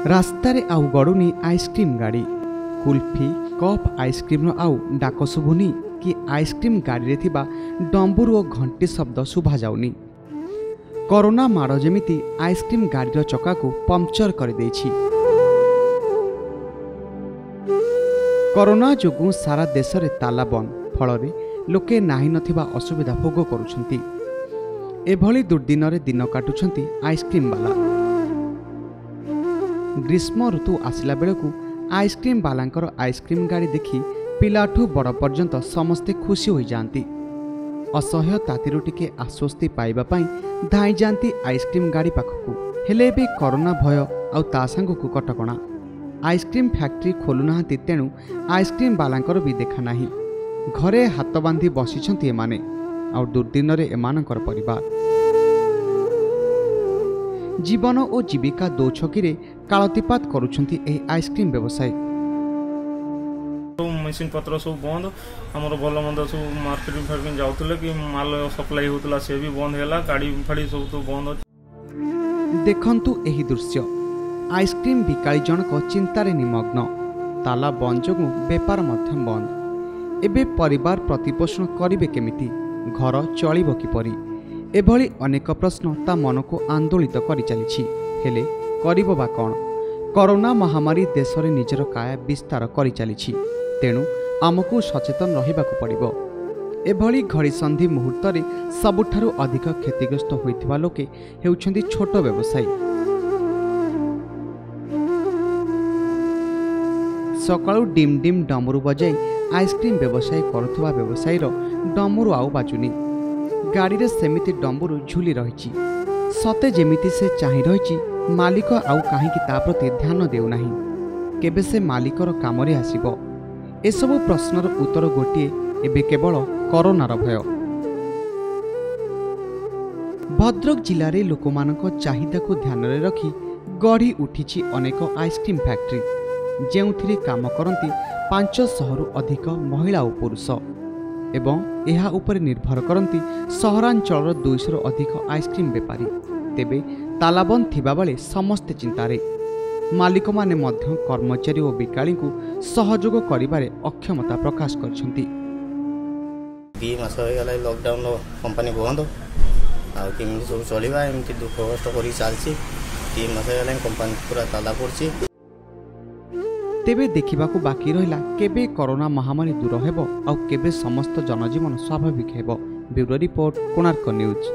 ରାସ୍ତାରେ ଆଉ ଗଡ଼ୁନି ଆଇସ୍କ୍ରିମ୍ ଗାଡ଼ି। କୁଲ୍ଫି କପ୍ ଆଇସ୍କ୍ରିମ୍ର ଆଉ ଡାକ ଶୁଭୁନି କି ଆଇସ୍କ୍ରିମ୍ ଗାଡ଼ିରେ ଥିବା ଡମ୍ବୁରୁ ଓ ଘଣ୍ଟି ଶବ୍ଦ ଶୁଭାଯାଉନି। କରୋନା ମାଡ଼ ଯେମିତି ଆଇସ୍କ୍ରିମ୍ ଗାଡ଼ିର ଚକାକୁ ପମ୍ପଚର କରିଦେଇଛି। କରୋନା ଯୋଗୁଁ ସାରା ଦେଶରେ ତାଲା ବନ୍ଦ, ଫଳରେ ଲୋକେ ନାହିଁ ନଥିବା ଅସୁବିଧା ଭୋଗ କରୁଛନ୍ତି। ଏଭଳି ଦୁର୍ଦ୍ଦିନରେ ଦିନ କାଟୁଛନ୍ତି ଆଇସ୍କ୍ରିମ୍ ବାଲା। ଗ୍ରୀଷ୍ମ ଋତୁ ଆସିଲା ବେଳକୁ ଆଇସ୍କ୍ରିମ୍ ବାଲାଙ୍କର ଆଇସ୍କ୍ରିମ୍ ଗାଡ଼ି ଦେଖି ପିଲାଠୁ ବଡ଼ ପର୍ଯ୍ୟନ୍ତ ସମସ୍ତେ ଖୁସି ହୋଇଯାଆନ୍ତି। ଅସହ୍ୟ ତାତିରୁ ଟିକେ ଆଶ୍ୱସ୍ତି ପାଇବା ପାଇଁ ଧାଇଁ ଯାଆନ୍ତି ଆଇସ୍କ୍ରିମ୍ ଗାଡ଼ି ପାଖକୁ। ହେଲେ ଏବେ କରୋନା ଭୟ ଆଉ ତା ସାଙ୍ଗକୁ କଟକଣା। ଆଇସ୍କ୍ରିମ୍ ଫ୍ୟାକ୍ଟ୍ରି ଖୋଲୁନାହାନ୍ତି, ତେଣୁ ଆଇସ୍କ୍ରିମ୍ ବାଲାଙ୍କର ବି ଦେଖା ନାହିଁ। ଘରେ ହାତ ବାନ୍ଧି ବସିଛନ୍ତି ଏମାନେ, ଆଉ ଦୁର୍ଦ୍ଦିନରେ ଏମାନଙ୍କର ପରିବାର। ଜୀବନ ଓ ଜୀବିକା ଦୋଛକିରେ କାଳତିପାତ କରୁଛନ୍ତି ଏହି ଆଇସ୍କ୍ରିମ୍ ବ୍ୟବସାୟୀ। মেସିন ପତ୍ର ସବୁ ବନ୍ଦ, ଆମର ଭଲ ମନ୍ଦ ସବୁ ମାର୍କେଟିଂ ଫାର୍କେଟିଂ ଯାଉଥିଲେ କି ମାଲ ସପ୍ଲାଇ ହେଉଥିଲା, ସେ ବି ବନ୍ଦ ହେଲା। ଗାଡ଼ି ଫାଡ଼ି ସବୁ ତ ବନ୍ଦ ଅଛି। ଦେଖନ୍ତୁ ଏହି ଦୃଶ୍ୟ। ଆଇସ୍କ୍ରିମ୍ ବିକାଳି ଜଣକ ଚିନ୍ତାରେ ନିମଗ୍ନ। ତାଲା ବନ୍ଦ ଯୋଗୁଁ ବେପାର ମଧ୍ୟ ବନ୍ଦ। ଏବେ ପରିବାର ପ୍ରତିପୋଷଣ କରିବେ କେମିତି? ଘର ଚଳିବ କିପରି? ଏଭଳି ଅନେକ ପ୍ରଶ୍ନ ତା ମନକୁ ଆନ୍ଦୋଳିତ କରିଚାଲିଛି। ହେଲେ କରିବ ବା କ'ଣ? କରୋନା ମହାମାରୀ ଦେଶରେ ନିଜର କାୟା ବିସ୍ତାର କରିଚାଲିଛି। ତେଣୁ ଆମକୁ ସଚେତନ ରହିବାକୁ ପଡ଼ିବ। ଏଭଳି ଘଡ଼ିସନ୍ଧି ମୁହୂର୍ତ୍ତରେ ସବୁଠାରୁ ଅଧିକ କ୍ଷତିଗ୍ରସ୍ତ ହୋଇଥିବା ଲୋକେ ହେଉଛନ୍ତି ଛୋଟ ବ୍ୟବସାୟୀ। ସକାଳୁ ଡିମ୍ ଡିମ୍ ଡମରୁ ବଜାଇ ଆଇସ୍କ୍ରିମ୍ ବ୍ୟବସାୟ କରୁଥିବା ବ୍ୟବସାୟୀର ଡମରୁ ଆଉ ବାଜୁନି। ଗାଡ଼ିରେ ସେମିତି ଡମ୍ବୁରୁ ଝୁଲି ରହିଛି। ସତେ ଯେମିତି ସେ ଚାହିଁ ରହିଛି ମାଲିକ ଆଉ କାହିଁକି ତା ପ୍ରତି ଧ୍ୟାନ ଦେଉନାହିଁ। କେବେ ସେ ମାଲିକର କାମରେ ଆସିବ? ଏସବୁ ପ୍ରଶ୍ନର ଉତ୍ତର ଗୋଟିଏ, ଏବେ କେବଳ କରୋନାର ଭୟ। ଭଦ୍ରକ ଜିଲ୍ଲାରେ ଲୋକମାନଙ୍କ ଚାହିଦାକୁ ଧ୍ୟାନରେ ରଖି ଗଢ଼ି ଉଠିଛି ଅନେକ ଆଇସ୍କ୍ରିମ୍ ଫ୍ୟାକ୍ଟ୍ରି, ଯେଉଁଥିରେ କାମ କରନ୍ତି 500ରୁ ଅଧିକ ମହିଳା ଓ ପୁରୁଷ, ଏବଂ ଏହା ଉପରେ ନିର୍ଭର କରନ୍ତି ସହରାଞ୍ଚଳର 200ରୁ ଅଧିକ ଆଇସ୍କ୍ରିମ୍ ବେପାରୀ। ତେବେ ତାଲାବନ୍ଦ ଥିବାବେଳେ ସମସ୍ତେ ଚିନ୍ତାରେ। ମାଲିକମାନେ ମଧ୍ୟ କର୍ମଚାରୀ ଓ ବିକାଳୀଙ୍କୁ ସହଯୋଗ କରିବାରେ ଅକ୍ଷମତା ପ୍ରକାଶ କରିଛନ୍ତି। 2 ମାସ ହୋଇଗଲା ଲକଡାଉନ, କମ୍ପାନୀ ବନ୍ଦ, ଆଉ କେମିତି ସବୁ ଚଳିବା, ଏମିତି ଦୁଃଖ କଷ୍ଟ କରି ଚାଲିଛି। 2 ମାସ ହୋଇଗଲାଣି କମ୍ପାନୀ ପୁରା ତାଲା ପଡ଼ିଛି। ତେବେ ଦେଖିବାକୁ ବାକି ରହିଲା କେବେ କରୋନା ମହାମାରୀ ଦୂର ହେବ ଆଉ କେବେ ସମସ୍ତ ଜନଜୀବନ ସ୍ୱାଭାବିକ ହେବ। Bureau report, Konark news.